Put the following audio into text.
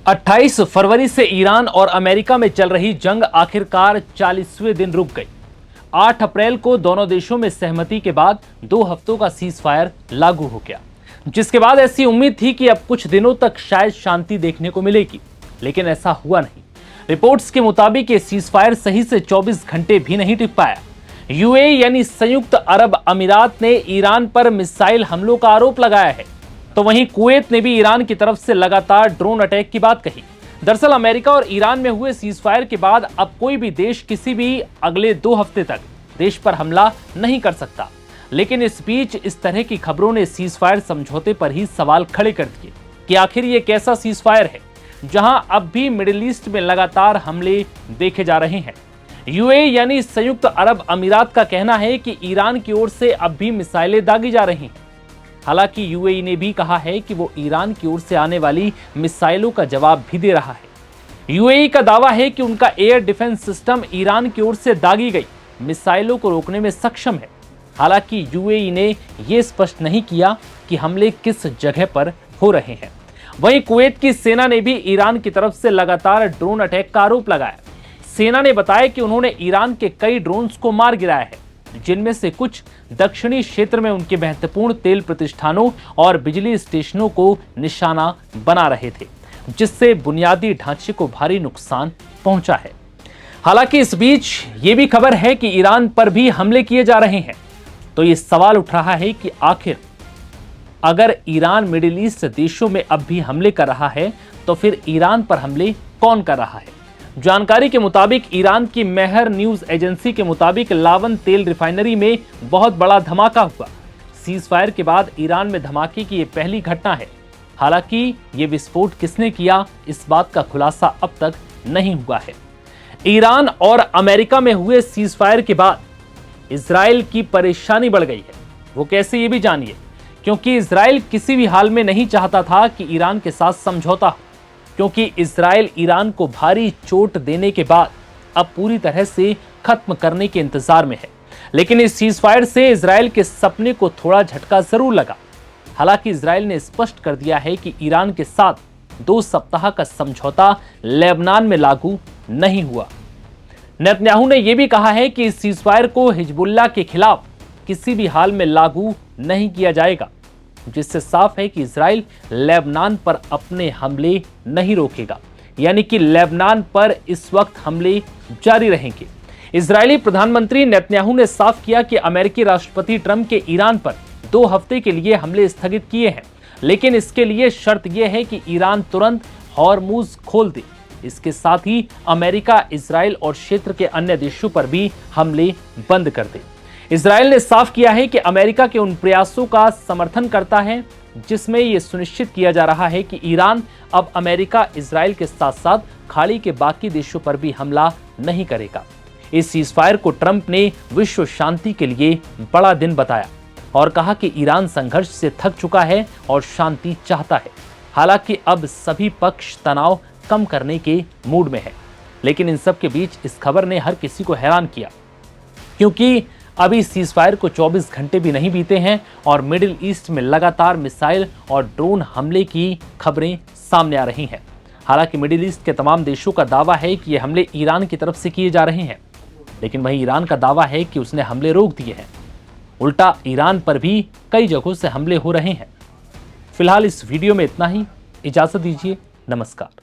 28 फरवरी से ईरान और अमेरिका में चल रही जंग आखिरकार 40वें दिन रुक गई। 8 अप्रैल को दोनों देशों में सहमति के बाद 2 हफ्तों का सीज फायर लागू हो गया, जिसके बाद ऐसी उम्मीद थी कि अब कुछ दिनों तक शायद शांति देखने को मिलेगी, लेकिन ऐसा हुआ नहीं। रिपोर्ट्स के मुताबिक ये सीज फायर सही से 24 घंटे भी नहीं टिक पाया। यूएई यानी संयुक्त अरब अमीरात ने ईरान पर मिसाइल हमलों का आरोप लगाया है, तो वहीं कुवैत ने भी ईरान की तरफ से लगातार ड्रोन अटैक की बात कही। दरअसल अमेरिका और ईरान में हुए सीज फायर के बाद अब कोई भी देश किसी भी अगले 2 हफ्ते तक देश पर हमला नहीं कर सकता, लेकिन इस बीच इस तरह की खबरों ने सीज फायर समझौते पर ही सवाल खड़े कर दिए कि आखिर ये कैसा सीज फायर है जहां अब भी मिडिल ईस्ट में लगातार हमले देखे जा रहे हैं। यूएई यानी संयुक्त अरब अमीरात का कहना है कि ईरान की ओर से अब भी मिसाइलें दागी जा रही हैं। हालांकि यूएई ने भी कहा है कि वो ईरान की ओर से आने वाली मिसाइलों का जवाब भी दे रहा है। यूएई का दावा है कि उनका एयर डिफेंस सिस्टम ईरान की ओर से दागी गई मिसाइलों को रोकने में सक्षम है। हालांकि यूएई ने यह स्पष्ट नहीं किया कि हमले किस जगह पर हो रहे हैं। वहीं कुवैत की सेना ने भी ईरान की तरफ से लगातार ड्रोन अटैक का आरोप लगाया। सेना ने बताया कि उन्होंने ईरान के कई ड्रोन्स को मार गिराया है, जिनमें से कुछ दक्षिणी क्षेत्र में उनके महत्वपूर्ण तेल प्रतिष्ठानों और बिजली स्टेशनों को निशाना बना रहे थे, जिससे बुनियादी ढांचे को भारी नुकसान पहुंचा है। हालांकि इस बीच ये भी खबर है कि ईरान पर भी हमले किए जा रहे हैं, तो ये सवाल उठ रहा है कि आखिर अगर ईरान मिडिल ईस्ट देशों में अब भी हमले कर रहा है तो फिर ईरान पर हमले कौन कर रहा है। जानकारी के मुताबिक ईरान की मेहर न्यूज एजेंसी के मुताबिक लावन तेल रिफाइनरी में बहुत बड़ा धमाका हुआ। सीज फायर के बाद ईरान में धमाके की यह पहली घटना है। हालांकि ये विस्फोट किसने किया, इस बात का खुलासा अब तक नहीं हुआ है। ईरान और अमेरिका में हुए सीज फायर के बाद इजराइल की परेशानी बढ़ गई है। वो कैसे, ये भी जानिए, क्योंकि इजराइल किसी भी हाल में नहीं चाहता था कि ईरान के साथ समझौता हो, क्योंकि इजराइल ईरान को भारी चोट देने के बाद अब पूरी तरह से खत्म करने के इंतजार में है। लेकिन इस सीज फायर से इजराइल के सपने को थोड़ा झटका जरूर लगा। हालांकि इजराइल ने स्पष्ट कर दिया है कि ईरान के साथ 2 सप्ताह का समझौता लेबनान में लागू नहीं हुआ। नेतन्याहू ने यह भी कहा है कि इस सीज फायर को हिजबुल्लाह के खिलाफ किसी भी हाल में लागू नहीं किया जाएगा, जिससे साफ है कि इजराइल लेबनान पर अपने हमले नहीं रोकेगा, यानी कि लेबनान पर इस वक्त हमले जारी रहेंगे। इजरायली प्रधानमंत्री नेतन्याहू ने साफ किया कि अमेरिकी राष्ट्रपति ट्रंप के ईरान पर 2 हफ्ते के लिए हमले स्थगित किए हैं, लेकिन इसके लिए शर्त यह है कि ईरान तुरंत हॉर्मुज खोल दे। इसके साथ ही अमेरिका इजराइल और क्षेत्र के अन्य देशों पर भी हमले बंद कर दे। इजराइल ने साफ किया है कि अमेरिका के उन प्रयासों का समर्थन करता है जिसमें यह सुनिश्चित किया जा रहा है कि ईरान अब अमेरिका इजराइल के साथ साथ खाड़ी के बाकी देशों पर भी हमला नहीं करेगा। इस सीज फायर को ट्रंप ने विश्व शांति के लिए बड़ा दिन बताया और कहा कि ईरान संघर्ष से थक चुका है और शांति चाहता है। हालांकि अब सभी पक्ष तनाव कम करने के मूड में है, लेकिन इन सब के बीच इस खबर ने हर किसी को हैरान किया, क्योंकि अभी सीज फायर को 24 घंटे भी नहीं बीते हैं और मिडिल ईस्ट में लगातार मिसाइल और ड्रोन हमले की खबरें सामने आ रही हैं। हालांकि मिडिल ईस्ट के तमाम देशों का दावा है कि ये हमले ईरान की तरफ से किए जा रहे हैं, लेकिन वहीं ईरान का दावा है कि उसने हमले रोक दिए हैं। उल्टा ईरान पर भी कई जगहों से हमले हो रहे हैं। फिलहाल इस वीडियो में इतना ही। इजाजत दीजिए। नमस्कार।